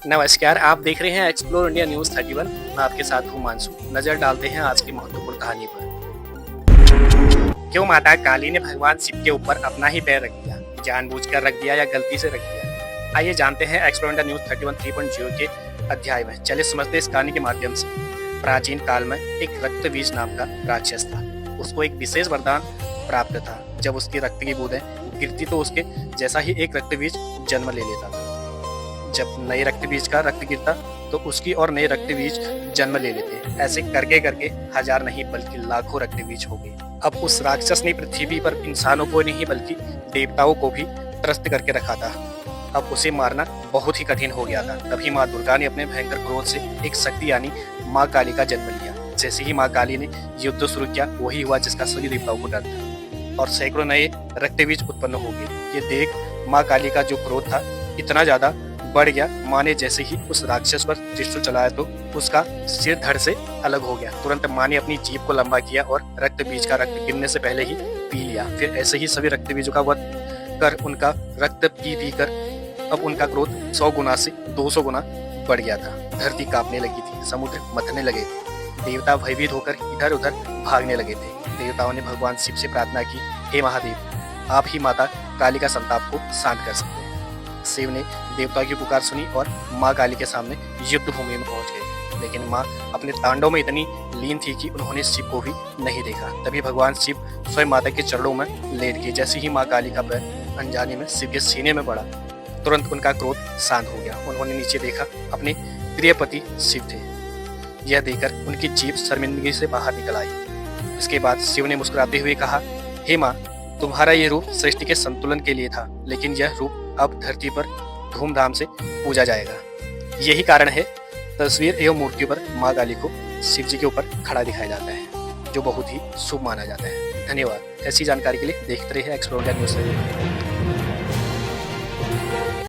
नमस्कार, आप देख रहे हैं एक्सप्लोर इंडिया न्यूज़ 31। मैं आपके साथ हूँ मानसू। नजर डालते हैं आज की महत्वपूर्ण कहानी पर। क्यों माता काली ने भगवान शिव के ऊपर अपना ही पैर रख दिया? जानबूझकर रख दिया या गलती से रख दिया? आइए जानते हैं एक्सप्लोर इंडिया न्यूज़ 31 3.0 के अध्याय में। चलिए समझते इस कहानी के माध्यम से। प्राचीन काल में एक रक्तबीज नाम का राक्षस था। उसको एक विशेष वरदान प्राप्त था। जब उसकी रक्त की बूंदें गिरती तो उसके जैसा ही एक रक्तबीज जन्म ले लेता था। जब नए रक्तबीज का रक्त गिरता तो उसकी और नए रक्तबीज जन्म ले लेते। ऐसे करके करके हजार नहीं बल्कि लाखों रक्तबीज हो गए। अब उस राक्षस ने पृथ्वी पर इंसानों को नहीं बल्कि देवताओं को भी त्रस्त करके रखा था। अब उसे मारना बहुत ही कठिन हो गया था। तभी माँ दुर्गा ने अपने भयंकर क्रोध से एक शक्ति यानी माँ काली का जन्म लिया। जैसे ही माँ काली ने युद्ध शुरू किया वही हुआ जिसका सभी देवताओं को डर था और सैकड़ों नए रक्तबीज उत्पन्न हो गए। ये देख माँ काली का जो क्रोध था इतना ज्यादा बढ़ गया। माँ ने जैसे ही उस राक्षस पर त्रिशूल चलाया तो उसका सिर धड़ से अलग हो गया। तुरंत माँ ने अपनी जीभ को लंबा किया और रक्त बीज का रक्त गिरने से पहले ही पी लिया। फिर ऐसे ही सभी रक्त बीजों का वध कर उनका रक्त पी कर अब उनका क्रोध 100 गुना से 200 गुना बढ़ गया था। धरती कांपने लगी थी, समुद्र मथने लगे थे, देवता भयभीत होकर इधर उधर भागने लगे थे। देवताओं ने भगवान शिव से प्रार्थना की, हे महादेव, आप ही माता काली का संताप को शांत कर सकते हैं। शिव ने देवताओं की पुकार सुनी और माँ काली के सामने युद्ध भूमि में पहुंच गए। लेकिन माँ अपने तांडव में इतनी लीन थी कि उन्होंने शिव को भी नहीं देखा। तभी भगवान शिव स्वयं माता के चरणों में लेट गए। जैसे ही माँ काली का पैर अनजाने में शिव के सीने में पड़ा तुरंत उनका क्रोध शांत हो गया। उन्होंने नीचे देखा, अपने प्रिय पति शिव थे। यह देखकर उनकी जीभ शर्मिंदगी से बाहर निकल आई। इसके बाद शिव ने मुस्कुराते हुए कहा, हे माँ, तुम्हारा ये रूप सृष्टि के संतुलन के लिए था, लेकिन यह रूप अब धरती पर धूमधाम से पूजा जाएगा। यही कारण है तस्वीर एवं मूर्तियों पर माँ काली को शिव जी के ऊपर खड़ा दिखाया जाता है, जो बहुत ही शुभ माना जाता है। धन्यवाद। ऐसी जानकारी के लिए देखते रहिए एक्सप्लोर इंडिया न्यूज़।